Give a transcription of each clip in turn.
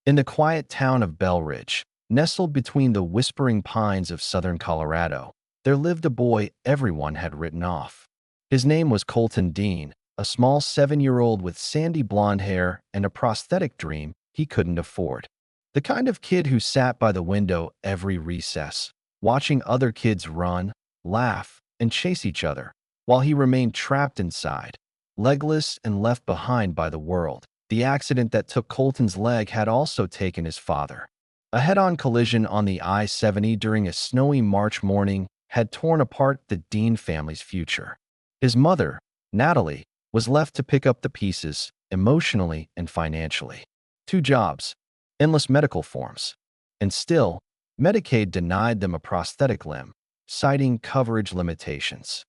In the quiet town of Bell Ridge, nestled between the whispering pines of southern Colorado, there lived a boy everyone had written off. His name was Colton Dean, a small 7-year-old with sandy blonde hair and a prosthetic dream he couldn't afford. The kind of kid who sat by the window every recess, watching other kids run, laugh, and chase each other, while he remained trapped inside, legless and left behind by the world. The accident that took Colton's leg had also taken his father. A head-on collision on the I-70 during a snowy March morning had torn apart the Dean family's future. His mother, Natalie, was left to pick up the pieces emotionally and financially. 2 jobs, endless medical forms, and still, Medicaid denied them a prosthetic limb, citing coverage limitations.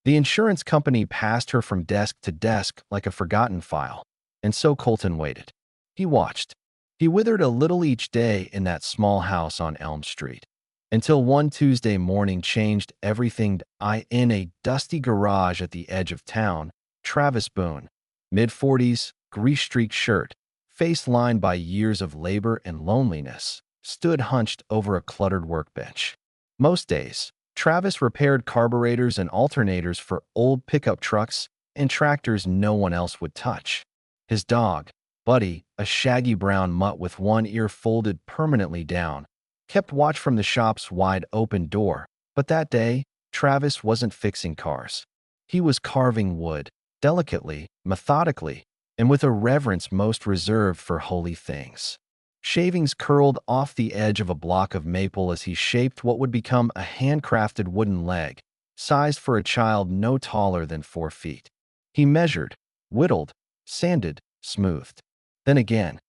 The insurance company passed her from desk to desk like a forgotten file, and so Colton waited. He watched. He withered a little each day in that small house on Elm Street, until one Tuesday morning changed everything. In a dusty garage at the edge of town, Travis Boone, mid-40s, grease-streaked shirt, face lined by years of labor and loneliness, stood hunched over a cluttered workbench. Most days, Travis repaired carburetors and alternators for old pickup trucks and tractors no one else would touch. His dog, Buddy, a shaggy brown mutt with one ear folded permanently down, kept watch from the shop's wide-open door. But that day, Travis wasn't fixing cars. He was carving wood, delicately, methodically, and with a reverence most reserved for holy things. Shavings curled off the edge of a block of maple as he shaped what would become a handcrafted wooden leg, sized for a child no taller than 4 feet. He measured, whittled, sanded, smoothed. Then again,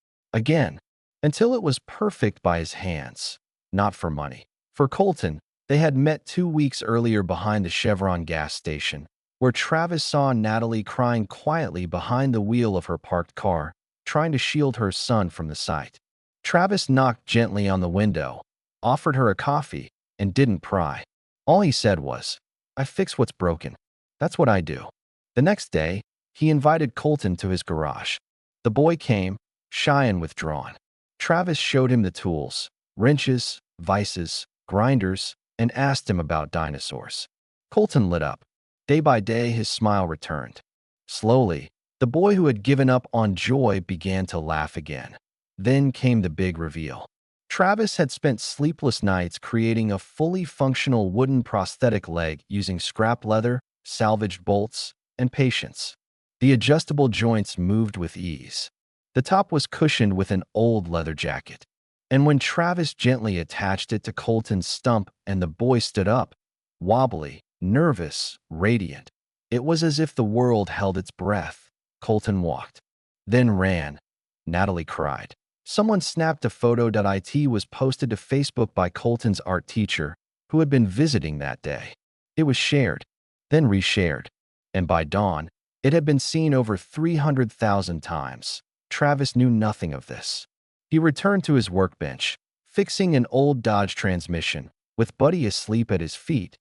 until it was perfect by his hands. Not for money. For Colton, they had met 2 weeks earlier behind the Chevron gas station, where Travis saw Natalie crying quietly behind the wheel of her parked car, trying to shield her son from the sight. Travis knocked gently on the window, offered her a coffee, and didn't pry. All he said was, "I fix what's broken. That's what I do." The next day, he invited Colton to his garage. The boy came, shy and withdrawn. Travis showed him the tools, wrenches, vices, grinders, and asked him about dinosaurs. Colton lit up. Day by day, his smile returned. Slowly, the boy who had given up on joy began to laugh again. Then came the big reveal. Travis had spent sleepless nights creating a fully functional wooden prosthetic leg using scrap leather, salvaged bolts, and patience. The adjustable joints moved with ease. The top was cushioned with an old leather jacket. And when Travis gently attached it to Colton's stump and the boy stood up, wobbly, nervous, radiant, it was as if the world held its breath. Colton walked, then ran. Natalie cried. Someone snapped a photo. It was posted to Facebook by Colton's art teacher, who had been visiting that day. It was shared, then reshared, and by dawn, it had been seen over 300,000 times. Travis knew nothing of this. He returned to his workbench, fixing an old Dodge transmission, with Buddy asleep at his feet.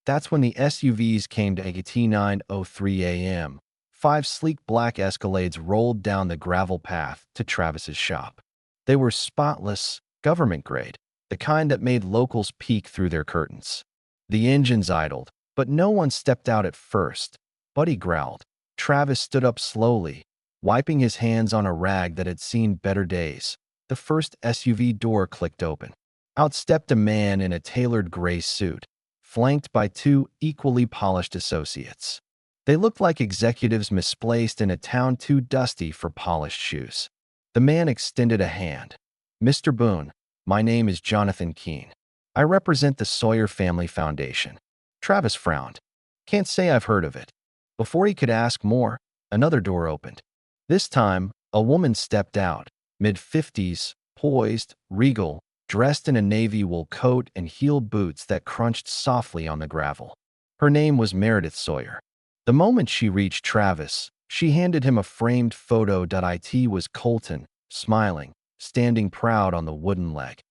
That's when the SUVs came to 9:03 a.m. 5 sleek black Escalades rolled down the gravel path to Travis's shop. They were spotless, government-grade, the kind that made locals peek through their curtains. The engines idled, but no one stepped out at first. Buddy growled. Travis stood up slowly, wiping his hands on a rag that had seen better days. The first SUV door clicked open. Out stepped a man in a tailored gray suit, flanked by 2 equally polished associates. They looked like executives misplaced in a town too dusty for polished shoes. The man extended a hand. "Mr. Boone, my name is Jonathan Keene. I represent the Sawyer Family Foundation." Travis frowned. "Can't say I've heard of it." Before he could ask more, another door opened. This time, a woman stepped out, mid-50s, poised, regal, dressed in a navy wool coat and heeled boots that crunched softly on the gravel. Her name was Meredith Sawyer. The moment she reached Travis, she handed him a framed photo. It was Colton, smiling, standing proud on the wooden leg.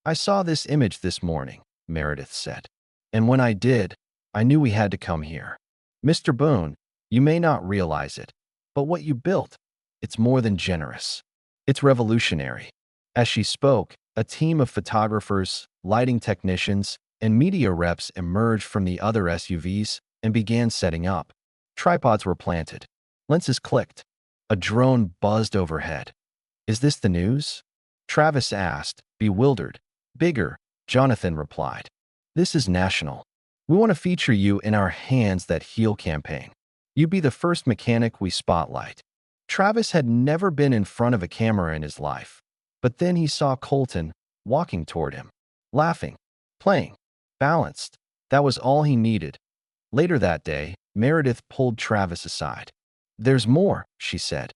"I saw this image this morning," Meredith said. "And when I did, I knew we had to come here. Mr. Boone, you may not realize it, but what you built, it's more than generous. It's revolutionary. As she spoke, a team of photographers, lighting technicians, and media reps emerged from the other SUVs and began setting up. Tripods were planted. Lenses clicked. A drone buzzed overhead. "Is this the news?" Travis asked, bewildered. "Bigger," Jonathan replied. "This is national. We want to feature you in our Hands That Heal campaign. You'd be the first mechanic we spotlight." Travis had never been in front of a camera in his life, but then he saw Colton walking toward him, laughing, playing, balanced. That was all he needed. Later that day, Meredith pulled Travis aside. "There's more," she said.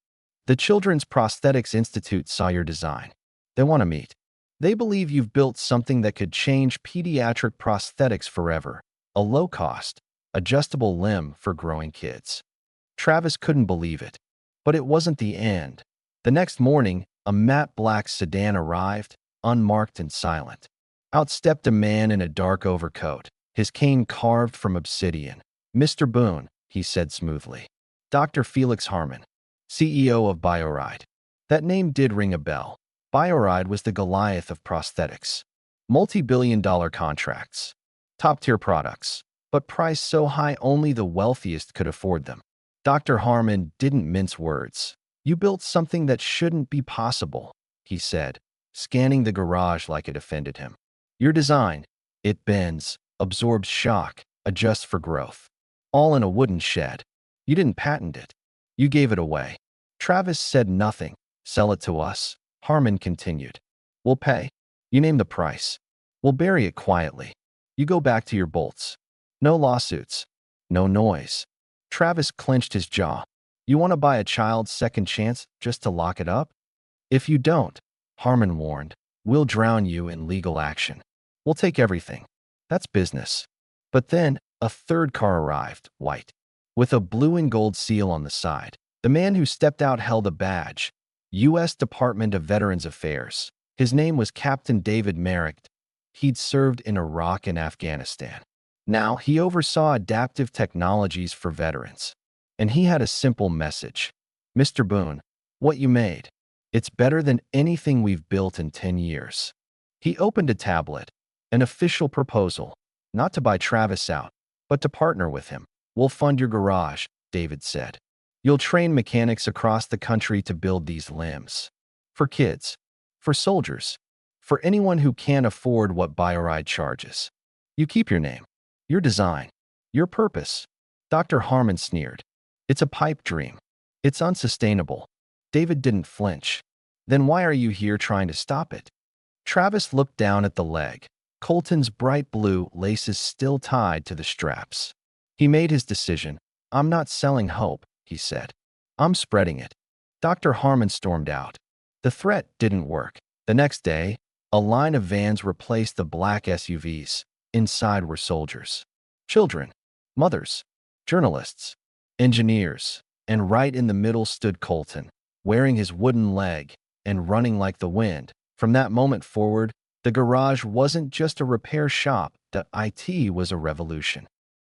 "The Children's Prosthetics Institute saw your design. They want to meet. They believe you've built something that could change pediatric prosthetics forever, a low-cost, adjustable limb for growing kids." Travis couldn't believe it. But it wasn't the end. The next morning, a matte black sedan arrived, unmarked and silent. Out stepped a man in a dark overcoat, his cane carved from obsidian. "Mr. Boone," he said smoothly. "Dr. Felix Harmon, CEO of BioRide." That name did ring a bell. BioRide was the Goliath of prosthetics. Multi-billion-dollar contracts. Top-tier products. But priced so high only the wealthiest could afford them. Dr. Harmon didn't mince words. "You built something that shouldn't be possible," he said, scanning the garage like it offended him. "Your design, it bends, absorbs shock, adjusts for growth. All in a wooden shed. You didn't patent it. You gave it away." Travis said nothing. "Sell it to us," Harmon continued. "We'll pay. You name the price. We'll bury it quietly. You go back to your bolts. No lawsuits. No noise." Travis clenched his jaw. "You want to buy a child's second chance just to lock it up? If you don't," Harmon warned, "we'll drown you in legal action. We'll take everything. That's business." But then, a third car arrived, white, with a blue and gold seal on the side. The man who stepped out held a badge, U.S. Department of Veterans Affairs. His name was Captain David Merrick. He'd served in Iraq and Afghanistan. Now, he oversaw adaptive technologies for veterans. And he had a simple message. "Mr. Boone, what you made, it's better than anything we've built in 10 years." He opened a tablet, an official proposal, not to buy Travis out, but to partner with him. "We'll fund your garage," David said. "You'll train mechanics across the country to build these limbs. For kids, for soldiers, for anyone who can't afford what BioRide charges. You keep your name, your design, your purpose." Dr. Harmon sneered. "It's a pipe dream. It's unsustainable." David didn't flinch. "Then why are you here trying to stop it?" Travis looked down at the leg. Colton's bright blue laces still tied to the straps. He made his decision. "I'm not selling hope," he said. "I'm spreading it." Dr. Harmon stormed out. The threat didn't work. The next day, a line of vans replaced the black SUVs. Inside were soldiers, children, mothers, journalists, engineers, and right in the middle stood Colton, wearing his wooden leg and running like the wind. From that moment forward, the garage wasn't just a repair shop, the IT was a revolution.